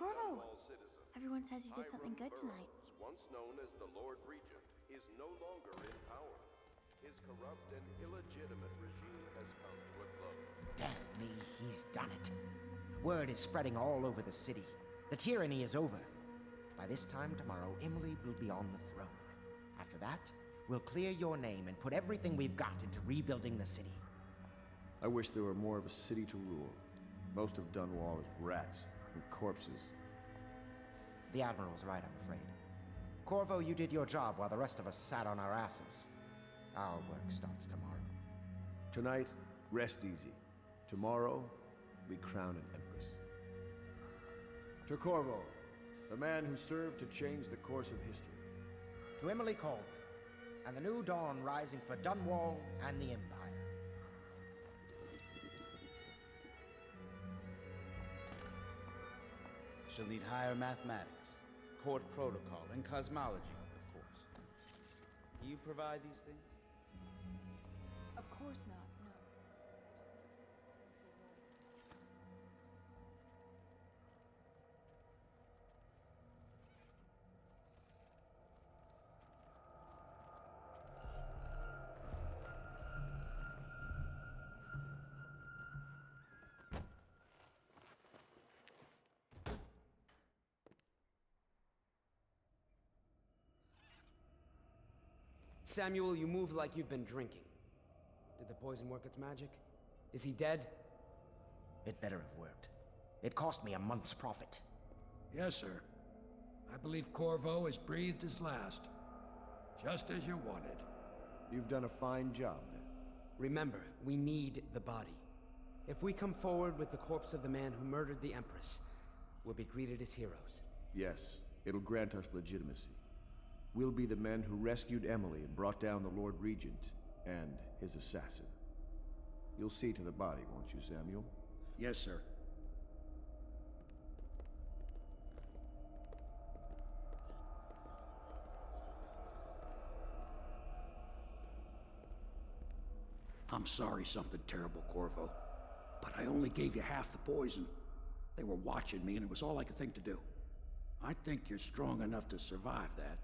Corvo! Dunwall citizen. Everyone says you did something good tonight. Burroughs, once known as the Lord Regent, is no longer in power. His corrupt and illegitimate regime has come to a close. Damn me, he's done it. Word is spreading all over the city. The tyranny is over. By this time tomorrow, Emily will be on the throne. After that, we'll clear your name and put everything we've got into rebuilding the city. I wish there were more of a city to rule. Most of Dunwall is rats and corpses. The Admiral's right, I'm afraid. Corvo, you did your job while the rest of us sat on our asses. Our work starts tomorrow. Tonight, rest easy. Tomorrow, we crown an empress. To Corvo, the man who served to change the course of history. To Emily Colwyn, and the new dawn rising for Dunwall and the Empire. She'll need higher mathematics, court protocol, and cosmology, of course. Do you provide these things? Of course not, no. Samuel, you move like you've been drinking. Did the poison work its magic? Is he dead? It better have worked. It cost me a month's profit. Yes, sir. I believe Corvo has breathed his last. Just as you wanted. You've done a fine job, then. Remember, we need the body. If we come forward with the corpse of the man who murdered the Empress, we'll be greeted as heroes. Yes, it'll grant us legitimacy. We'll be the men who rescued Emily and brought down the Lord Regent and his assassin. You'll see to the body, won't you, Samuel? Yes, sir. I'm sorry something terrible, Corvo. But I only gave you half the poison. They were watching me and it was all I could think to do. I think you're strong enough to survive that.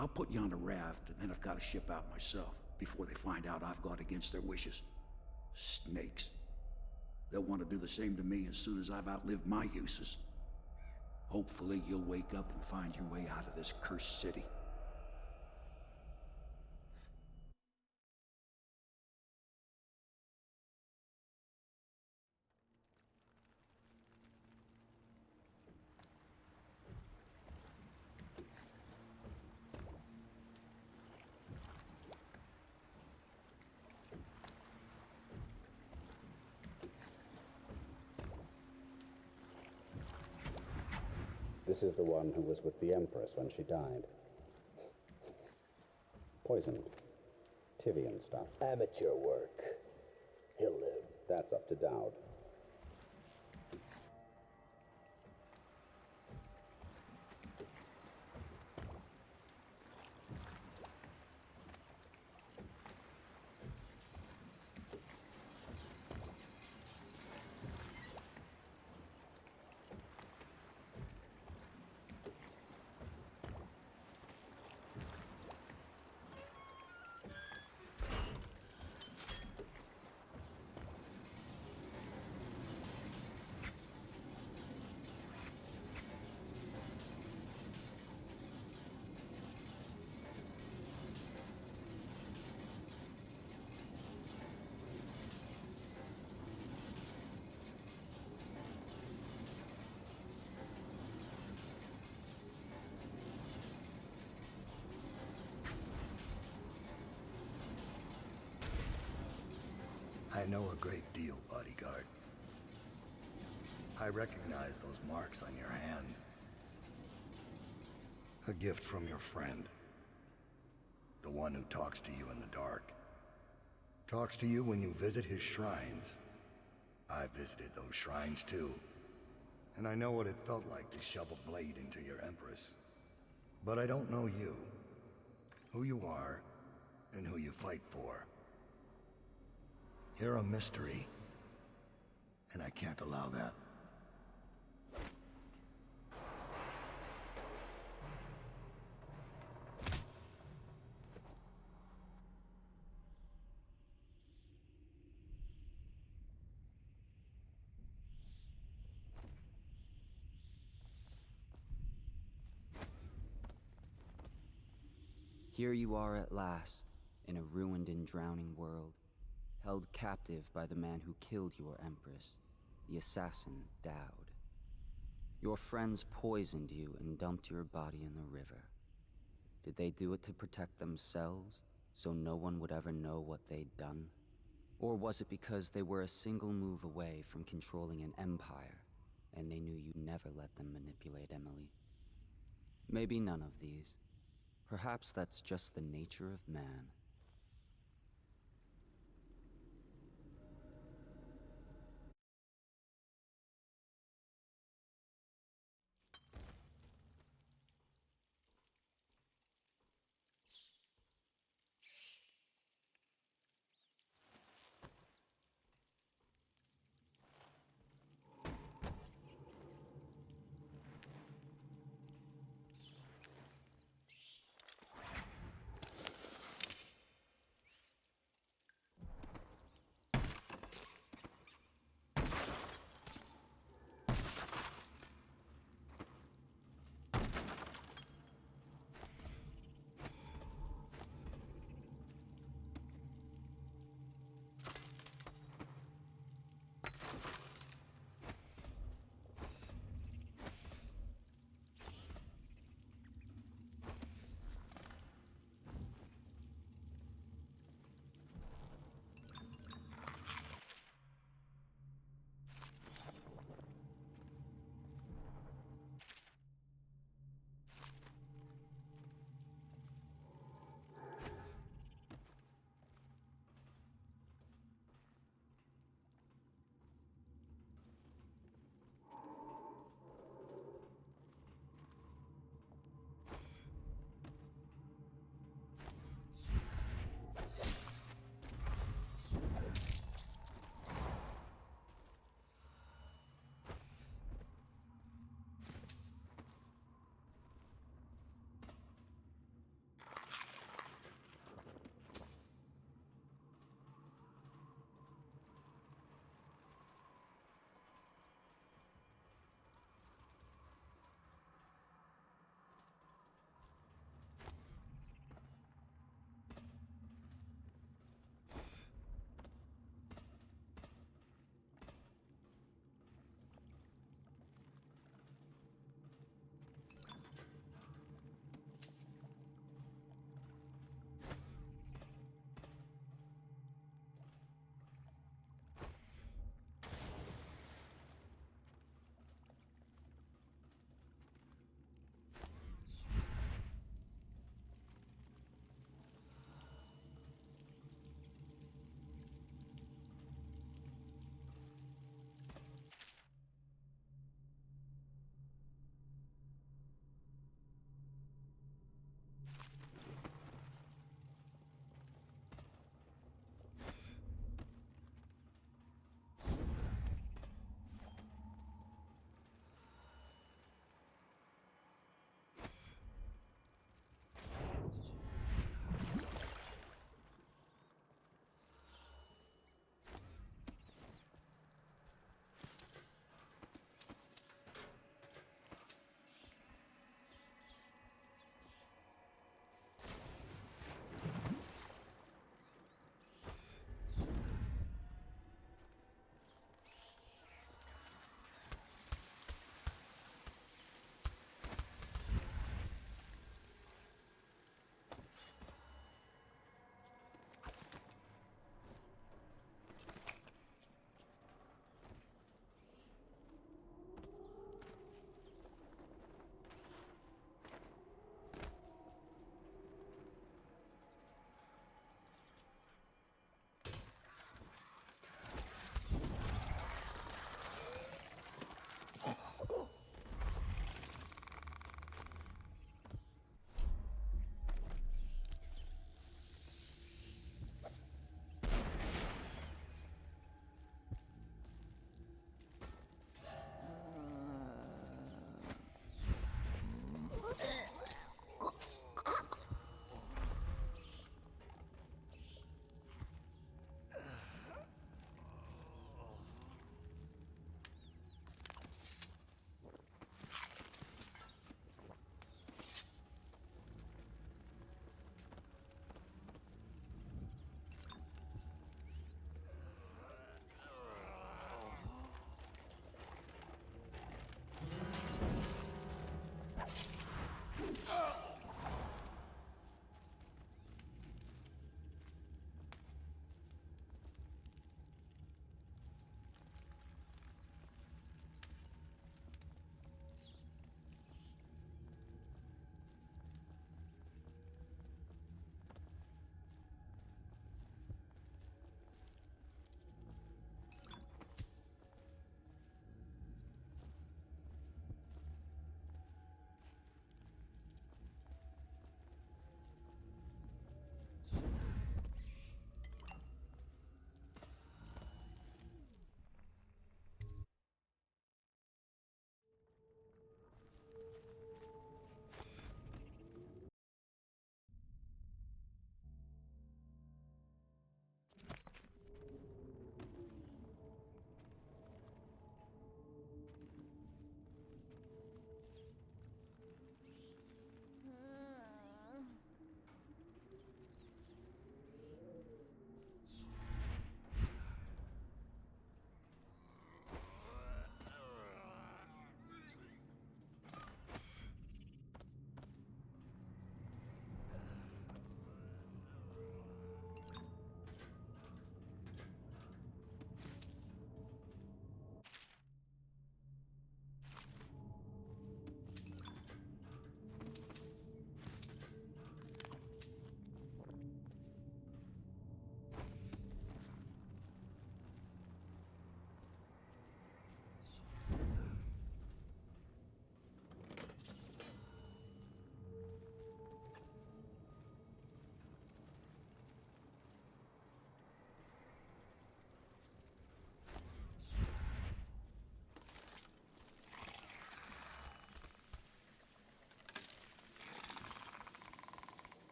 I'll put you on a raft, and then I've got to ship out myself before they find out I've gone against their wishes. Snakes. They'll want to do the same to me as soon as I've outlived my uses. Hopefully you'll wake up and find your way out of this cursed city. This is the one who was with the Empress when she died. Poisoned. Tivian stuff. Amateur work. He'll live. That's up to Dowd. I know a great deal, bodyguard. I recognize those marks on your hand. A gift from your friend. The one who talks to you in the dark. Talks to you when you visit his shrines. I visited those shrines too. And I know what it felt like to shove a blade into your Empress. But I don't know you. Who you are, and who you fight for. You're a mystery, and I can't allow that. Here you are at last, in a ruined and drowning world, held captive by the man who killed your Empress, the assassin Dowd. Your friends poisoned you and dumped your body in the river. Did they do it to protect themselves, so no one would ever know what they'd done? Or was it because they were a single move away from controlling an empire, and they knew you'd never let them manipulate Emily? Maybe none of these. Perhaps that's just the nature of man.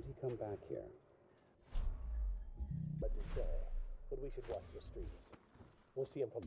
would he come back here? But to say, but we should watch the streets. We'll see him from...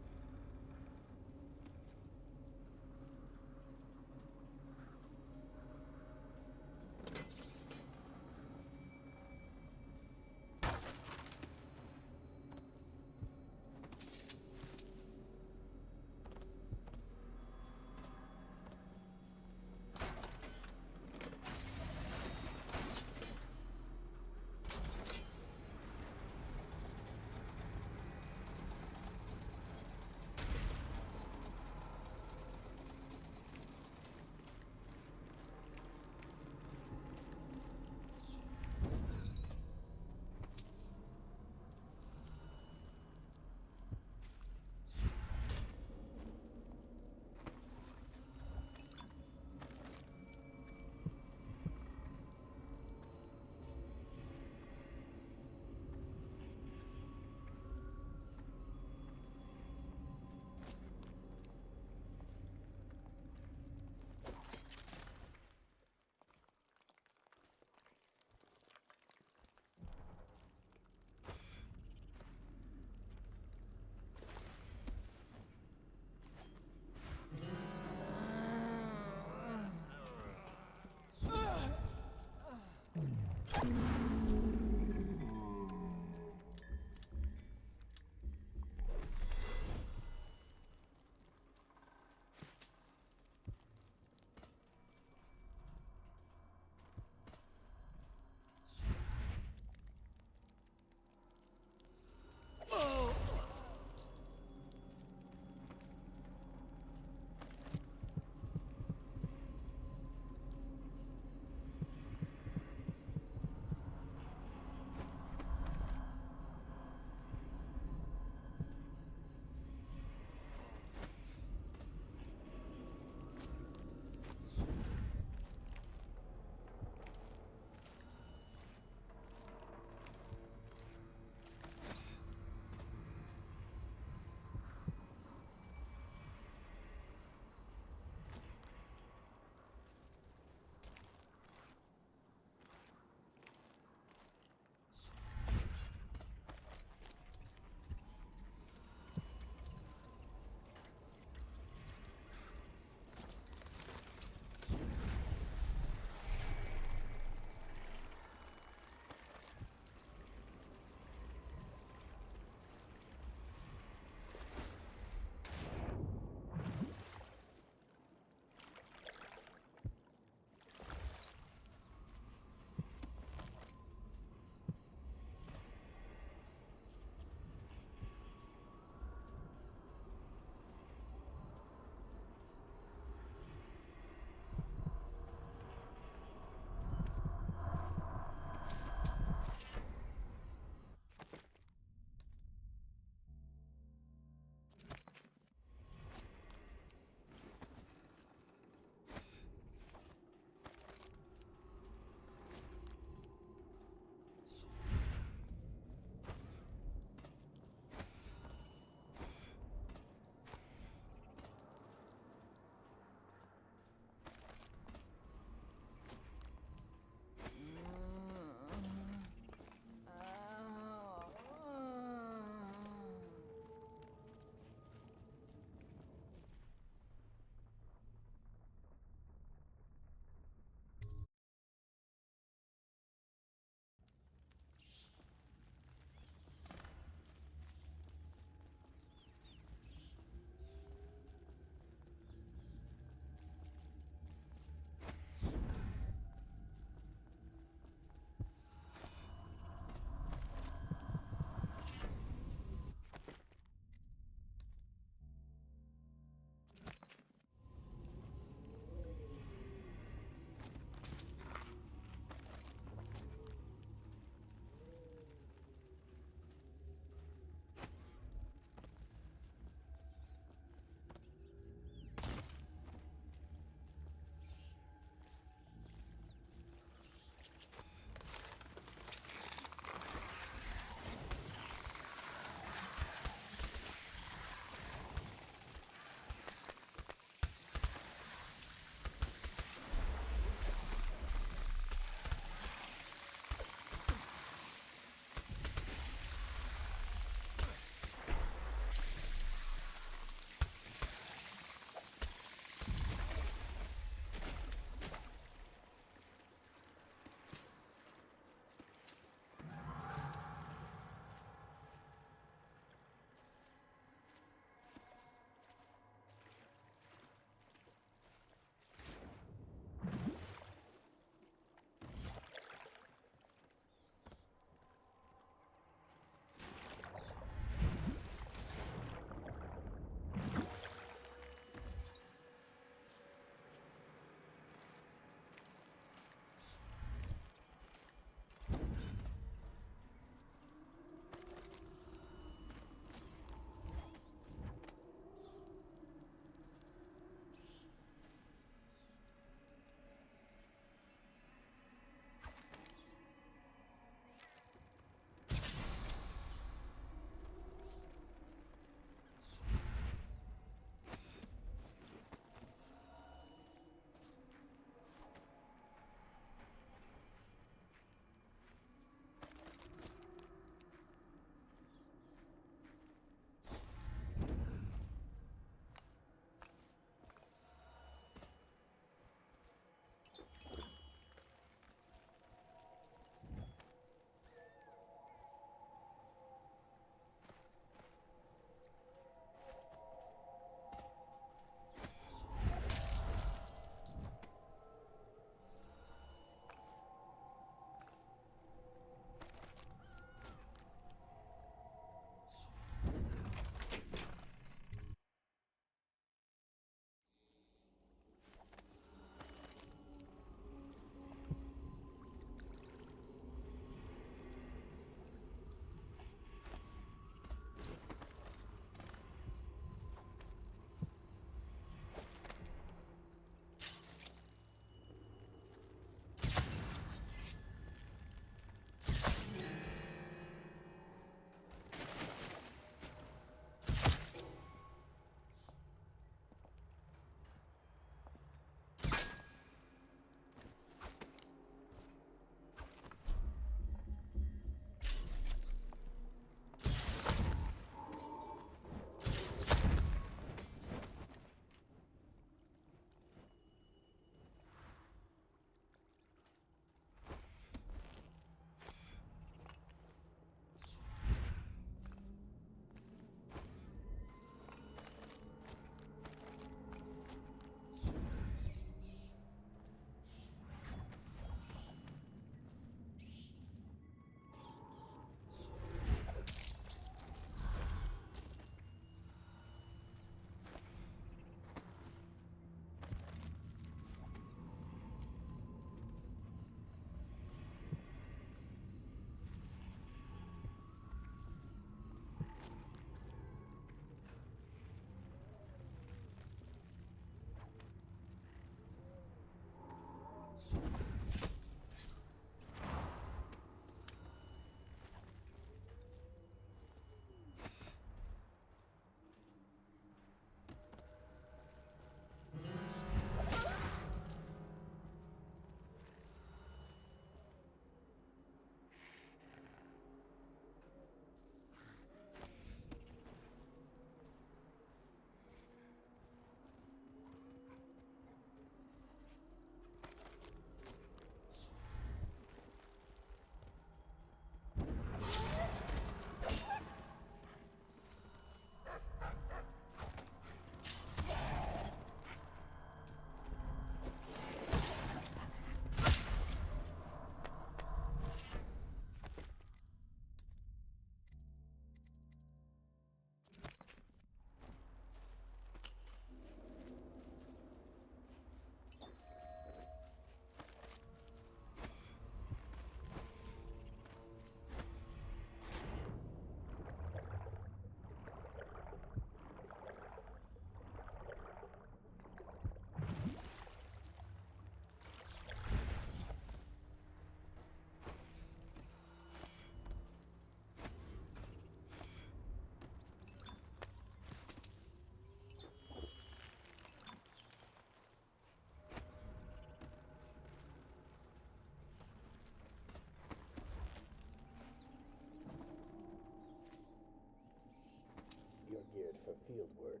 field work.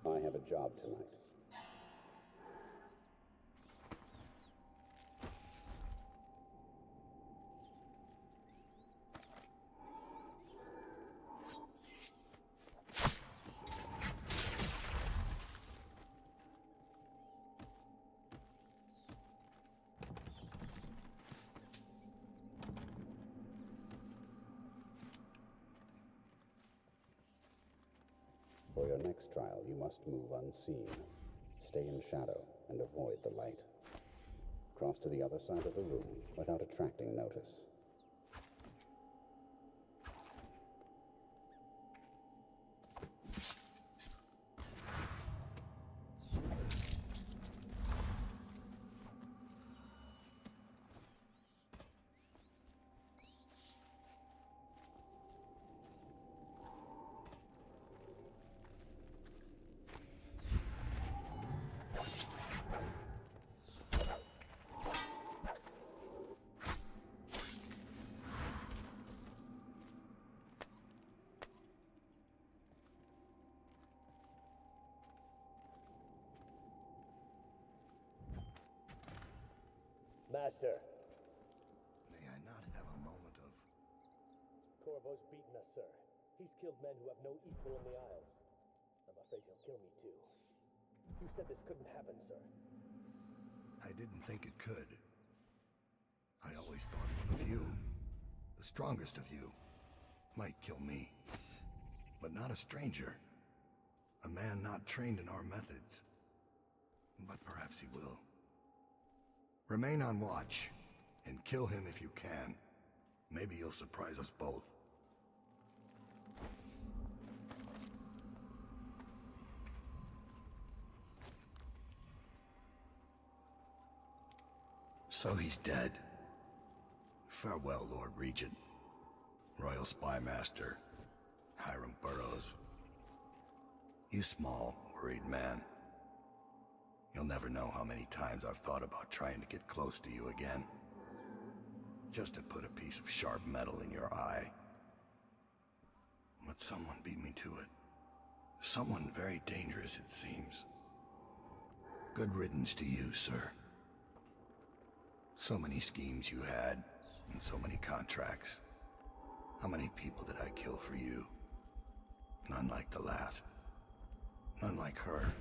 I have a job tonight. For your next trial, you must move unseen. Stay in shadow and avoid the light. Cross to the other side of the room without attracting notice. Master, May I not have a moment of... Corvo's beaten us, sir. He's killed men who have no equal in the Isles. I'm afraid he'll kill me, too. You said this couldn't happen, sir. I didn't think it could. I always thought one of you, the strongest of you, might kill me. But not a stranger. A man not trained in our methods. But perhaps he will. Remain on watch, and kill him if you can. Maybe you'll surprise us both. So he's dead. Farewell, Lord Regent. Royal Spy Master, Hiram Burroughs. You small, worried man. You'll never know how many times I've thought about trying to get close to you again. Just to put a piece of sharp metal in your eye. But someone beat me to it. Someone very dangerous, it seems. Good riddance to you, sir. So many schemes you had, and so many contracts. How many people did I kill for you? None like the last. None like her.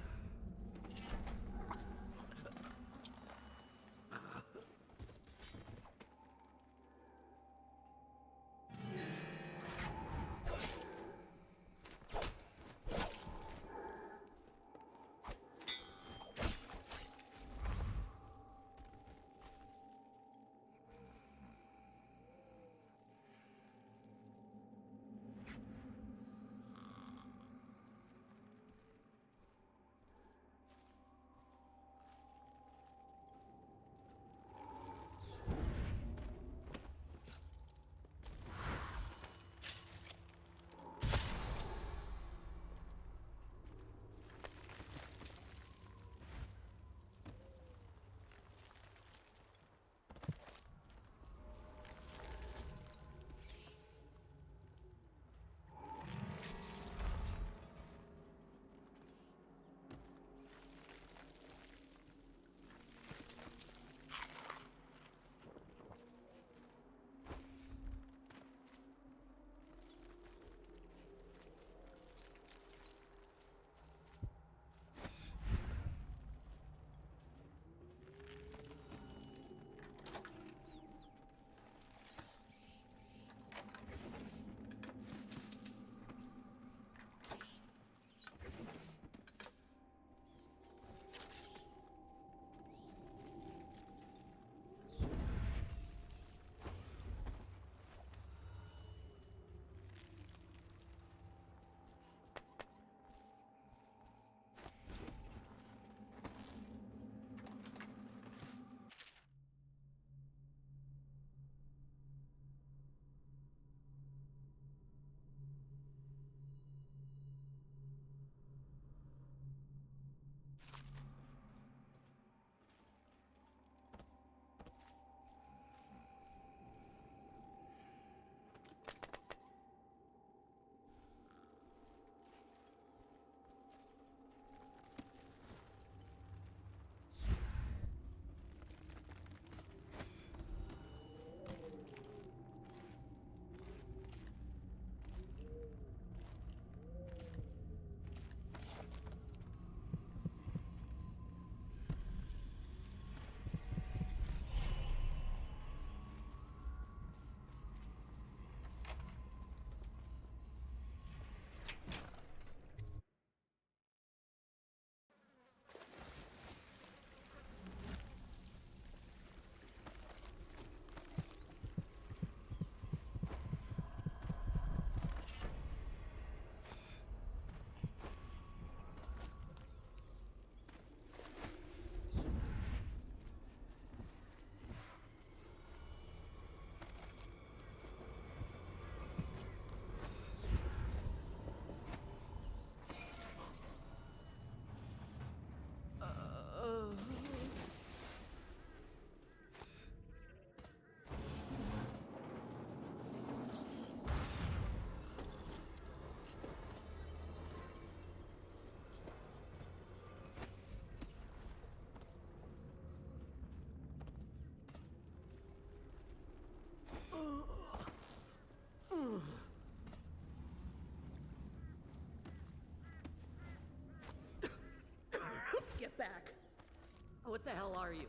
What the hell are you?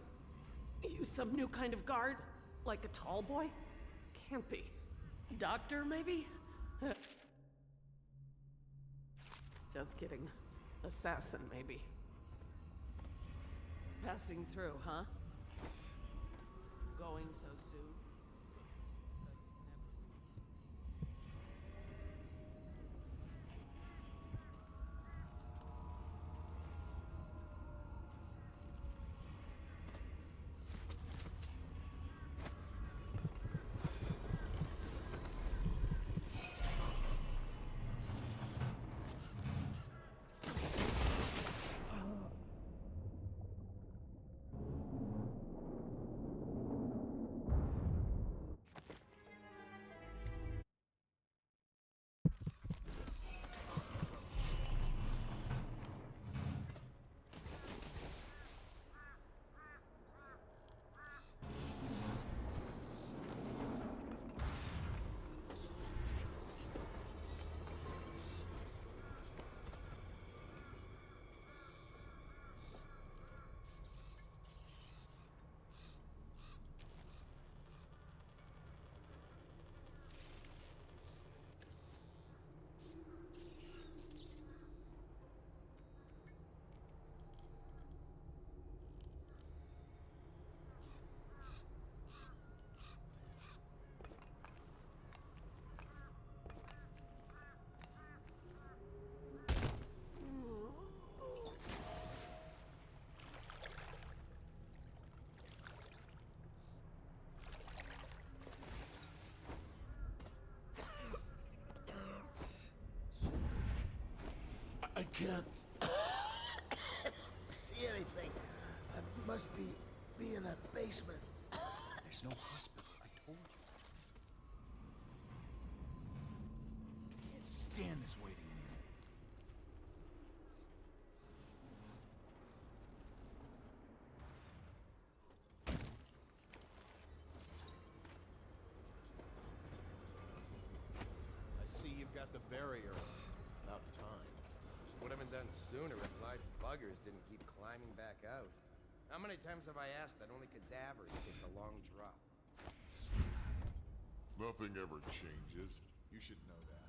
You some new kind of guard? Like a tall boy? Can't be. Doctor, maybe? Just kidding. Assassin, maybe. Passing through, huh? Going so soon? I can't see anything. I must be in a basement. There's no hospital, I told you. I can't stand this waiting anymore. I see you've got the barrier. About time. Would have been done sooner if live buggers didn't keep climbing back out. How many times have I asked that only cadavers take the long drop? Nothing ever changes. You should know that.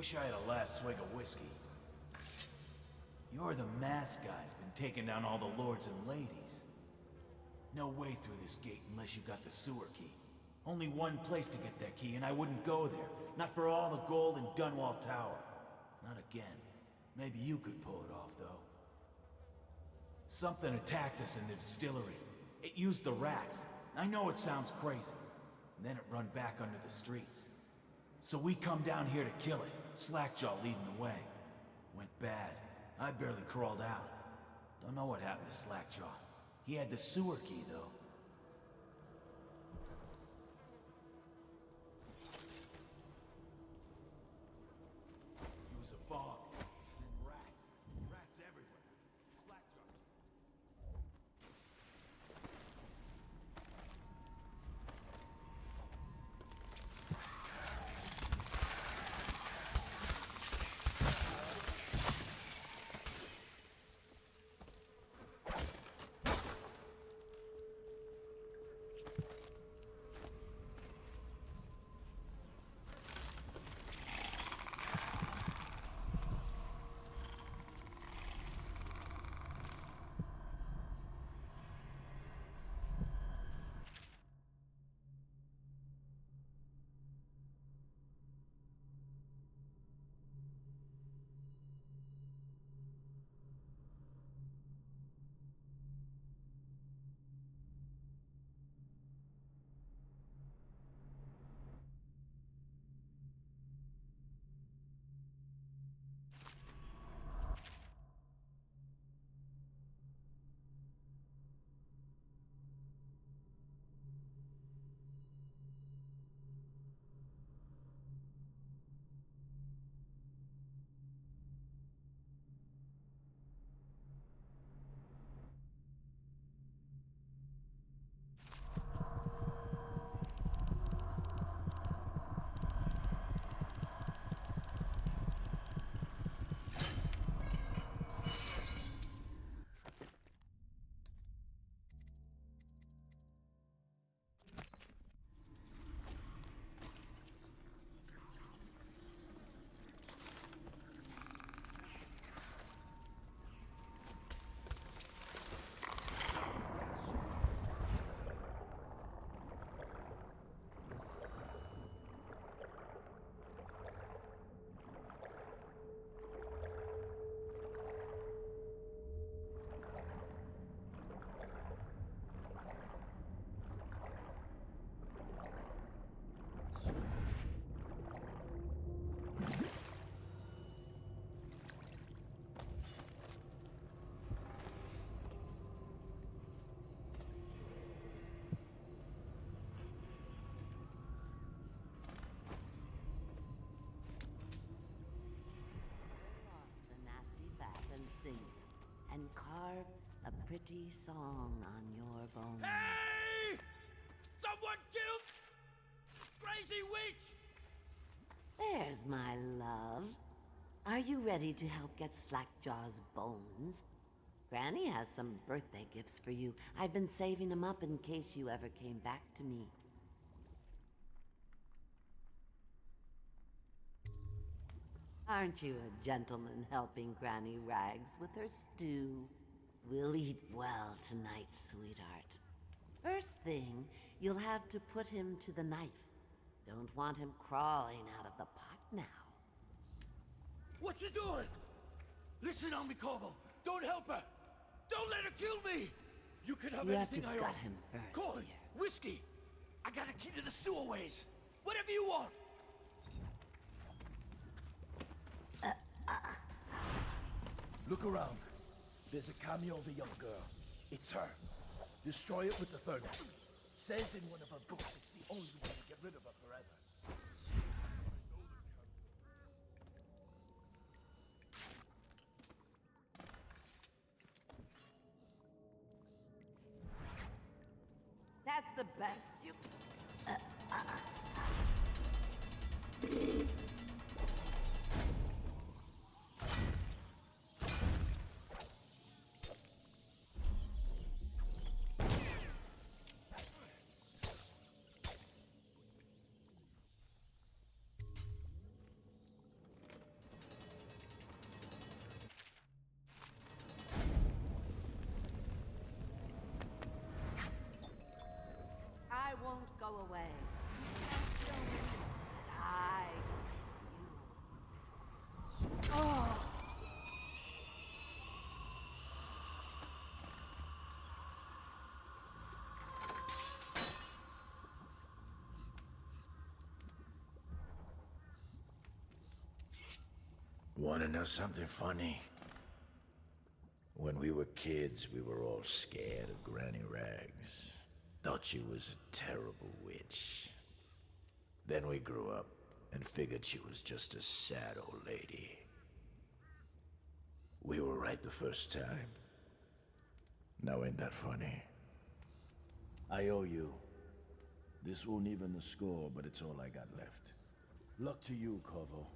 Wish I had a last swig of whiskey. You're the masked guy's been taking down all the lords and ladies. No way through this gate unless you got the sewer key. Only one place to get that key, and I wouldn't go there. Not for all the gold in Dunwall Tower. Not again. Maybe you could pull it off, though. Something attacked us in the distillery. It used the rats. I know it sounds crazy. And then it run back under the streets. So we come down here to kill it. Slackjaw leading the way. Went bad. I barely crawled out. Don't know what happened to Slackjaw. He had the sewer key, though. It was a fog. Then rats. Rats everywhere. Slackjaw. And carve a pretty song on your bones. Hey! Someone killed Crazy Witch! There's my love. Are you ready to help get Slackjaw's bones? Granny has some birthday gifts for you. I've been saving them up in case you ever came back to me. Aren't you a gentleman helping Granny Rags with her stew? We'll eat well tonight, sweetheart. First thing, you'll have to put him to the knife. Don't want him crawling out of the pot now. What you doing? Listen on me, Corvo. Don't help her. Don't let her kill me. You can have You anything have to I gut want. him first, Corn, dear. whiskey. I got a key to the sewerways. Whatever you want. Look around. There's a cameo of a young girl. It's her. Destroy it with the furnace. Says in one of her books it's the only way to get rid of her forever. That's the best you... go away. I you. Oh. Wanna know something funny? When we were kids, we were all scared of Granny Rags. Thought she was a terrible witch. Then we grew up and figured she was just a sad old lady. We were right the first time. Now ain't that funny? I owe you. This won't even the score, but it's all I got left. Luck to you, Corvo.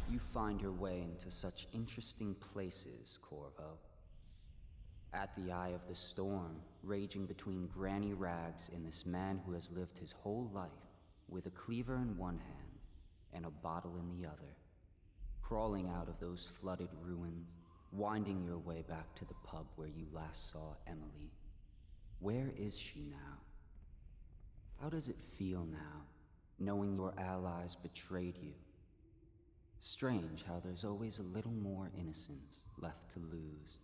You find your way into such interesting places, Corvo. At the eye of the storm, raging between Granny Rags and this man who has lived his whole life with a cleaver in one hand and a bottle in the other. Crawling out of those flooded ruins, winding your way back to the pub where you last saw Emily. Where is she now? How does it feel now, knowing your allies betrayed you? Strange how there's always a little more innocence left to lose.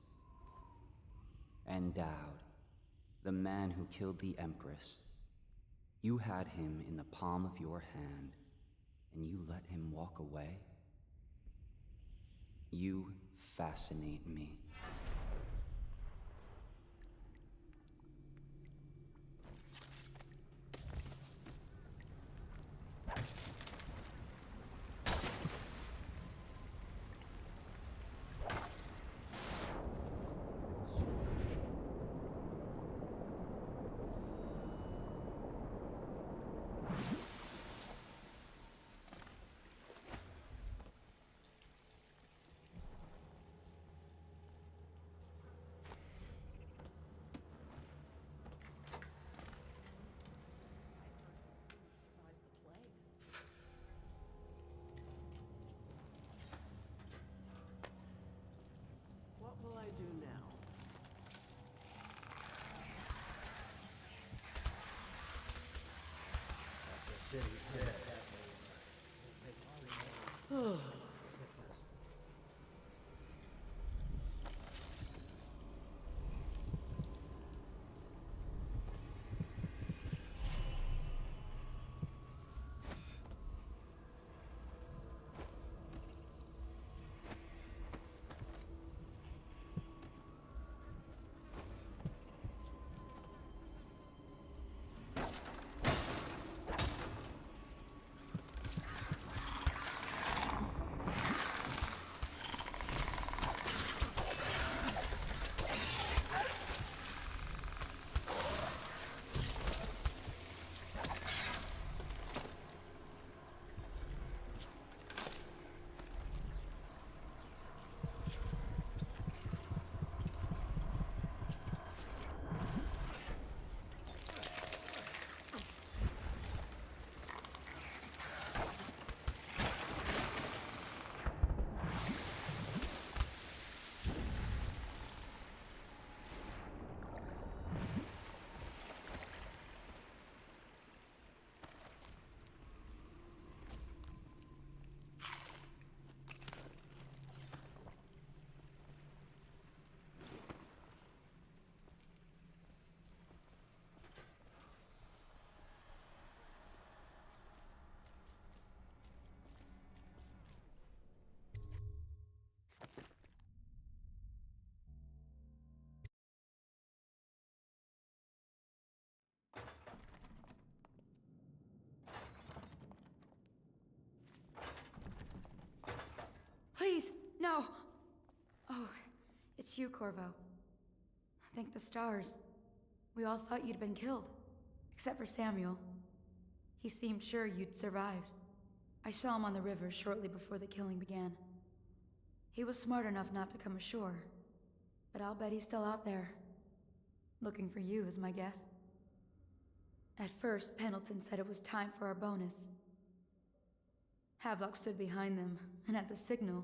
And Dowd, the man who killed the Empress, you had him in the palm of your hand, and you let him walk away? You fascinate me. What will I do now? The city's dead. Please, no! Oh, it's you, Corvo. Thank the stars. We all thought you'd been killed. Except for Samuel. He seemed sure you'd survived. I saw him on the river shortly before the killing began. He was smart enough not to come ashore, but I'll bet he's still out there. Looking for you is my guess. At first, Pendleton said it was time for our bonus. Havelock stood behind them, and at the signal,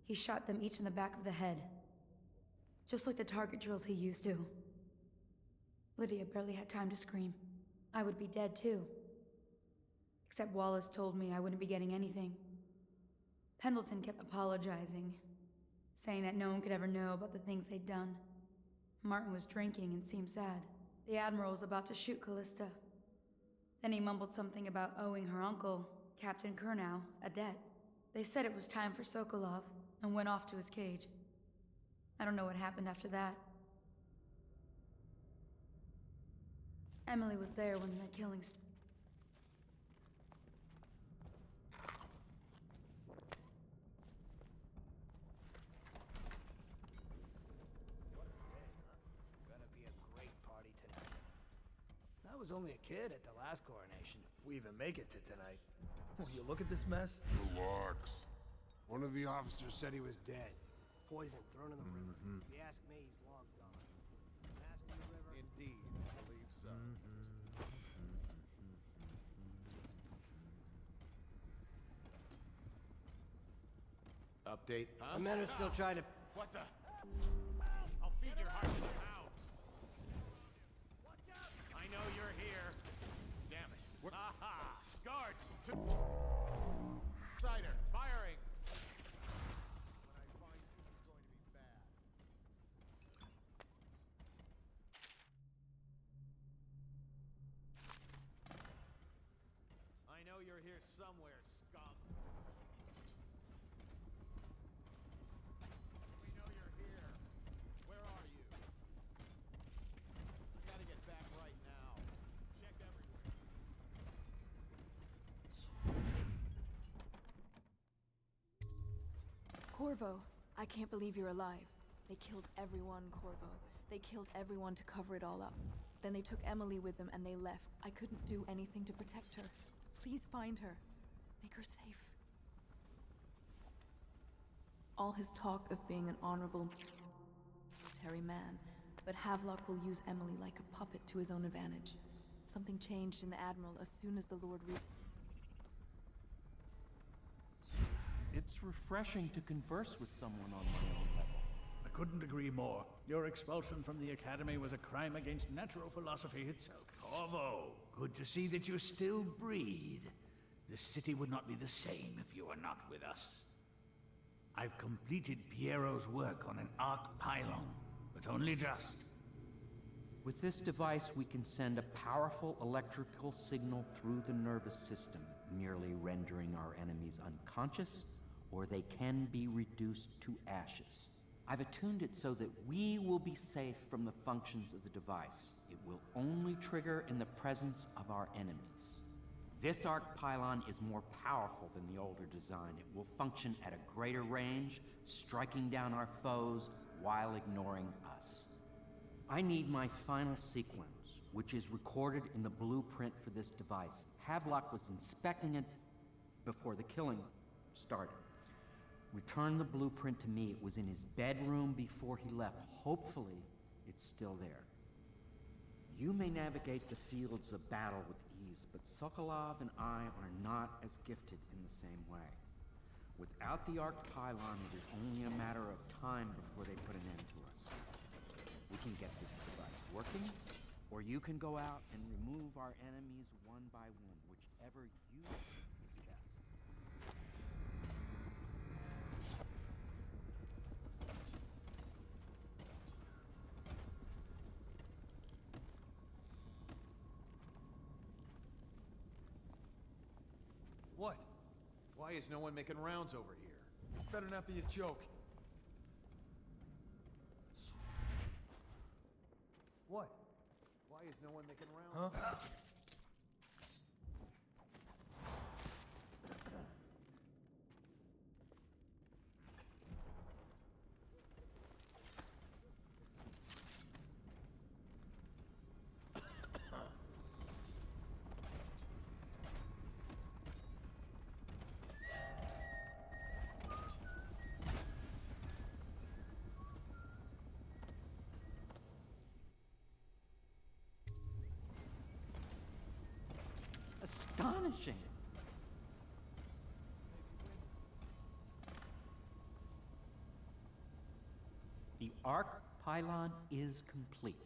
he shot them each in the back of the head. Just like the target drills he used to. Lydia barely had time to scream. I would be dead too. Except Wallace told me I wouldn't be getting anything. Pendleton kept apologizing, saying that no one could ever know about the things they'd done. Martin was drinking and seemed sad. The Admiral was about to shoot Callista. Then he mumbled something about owing her uncle, Captain Kurnow, a debt. They said it was time for Sokolov, and went off to his cage. I don't know what happened after that. Emily was there when the killing started. Gonna be a great party tonight. I was only a kid at the last coronation. If we even make it to tonight. Will you look at this mess? Relax. One of the officers said he was dead. Poison thrown in the river. If you ask me, he's long gone. Ask me, River. Indeed, I believe so. Update. The men are still trying to... What the? I'll feed your heart to the hounds. I know you're here. Damn it. Aha! Guards! Cider, firing! When I find you, it's going to be bad. I know you're here somewhere, scum. We know you're here. Where are you? Gotta get back right now. Check everywhere. Corvo, I can't believe you're alive. They killed everyone, Corvo. They killed everyone to cover it all up. Then they took Emily with them and they left. I couldn't do anything to protect her. Please find her. Make her safe. All his talk of being an honorable military man, but Havelock will use Emily like a puppet to his own advantage. Something changed in the Admiral as soon as the Lord It's refreshing to converse with someone on my own level. I couldn't agree more. Your expulsion from the Academy was a crime against natural philosophy itself. Corvo, good to see that you still breathe. The city would not be the same if you were not with us. I've completed Piero's work on an arc pylon, but only just. With this device, we can send a powerful electrical signal through the nervous system, merely rendering our enemies unconscious, or they can be reduced to ashes. I've attuned it so that we will be safe from the functions of the device. It will only trigger in the presence of our enemies. This arc pylon is more powerful than the older design. It will function at a greater range, striking down our foes while ignoring us. I need my final sequence, which is recorded in the blueprint for this device. Havelock was inspecting it before the killing started. Return the blueprint to me. It was in his bedroom before he left. Hopefully, it's still there. You may navigate the fields of battle with ease, but Sokolov and I are not as gifted in the same way. Without the arc pylon, it is only a matter of time before they put an end to us. We can get this device working, or you can go out and remove our enemies one by one, whichever you think is best. What? Why is no one making rounds over here? This better not be a joke. What? Why is no one making rounds? Huh? astonishing. The arc pylon is complete.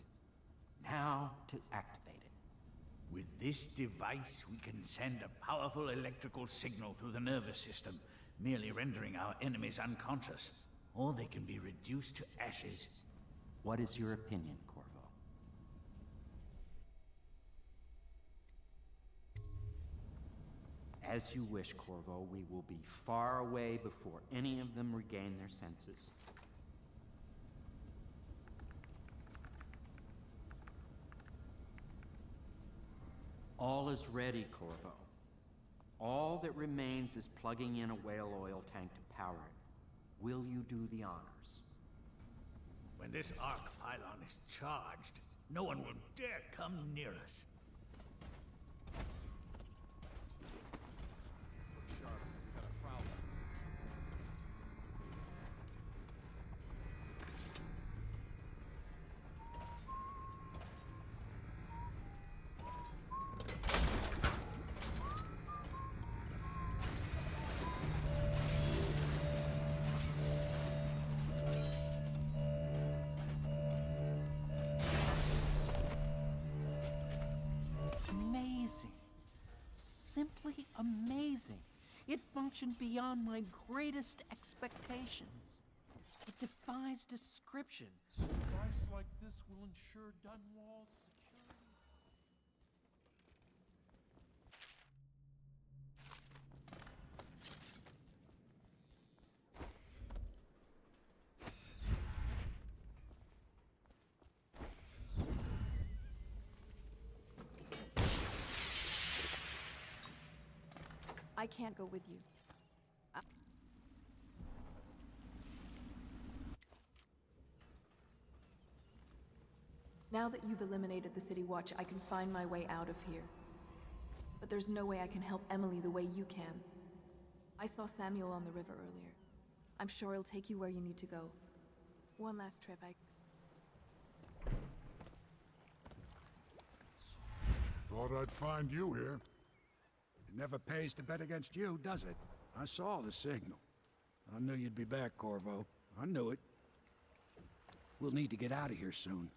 Now to activate it. With this device, we can send a powerful electrical signal through the nervous system, merely rendering our enemies unconscious. Or they can be reduced to ashes. What is your opinion, Corvo? As you wish, Corvo. We will be far away before any of them regain their senses. All is ready, Corvo. All that remains is plugging in a whale oil tank to power it. Will you do the honors? When this arc pylon is charged, no one will dare come near us. Simply amazing. It functioned beyond my greatest expectations. It defies description. A device like this will ensure Dunwall's security. I can't go with you. Now that you've eliminated the City Watch, I can find my way out of here. But there's no way I can help Emily the way you can. I saw Samuel on the river earlier. I'm sure he'll take you where you need to go. One last trip, Thought I'd find you here. It never pays to bet against you, does it? I saw the signal. I knew you'd be back, Corvo. I knew it. We'll need to get out of here soon.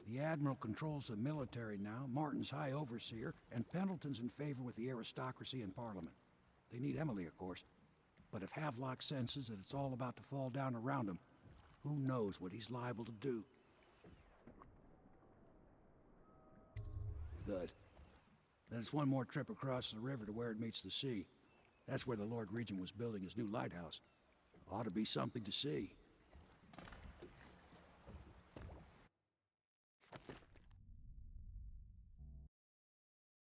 The Admiral controls the military now, Martin's High Overseer, and Pendleton's in favor with the aristocracy and Parliament. They need Emily, of course. But if Havelock senses that it's all about to fall down around him, who knows what he's liable to do? Good. Then it's one more trip across the river to where it meets the sea. That's where the Lord Regent was building his new lighthouse. Ought to be something to see.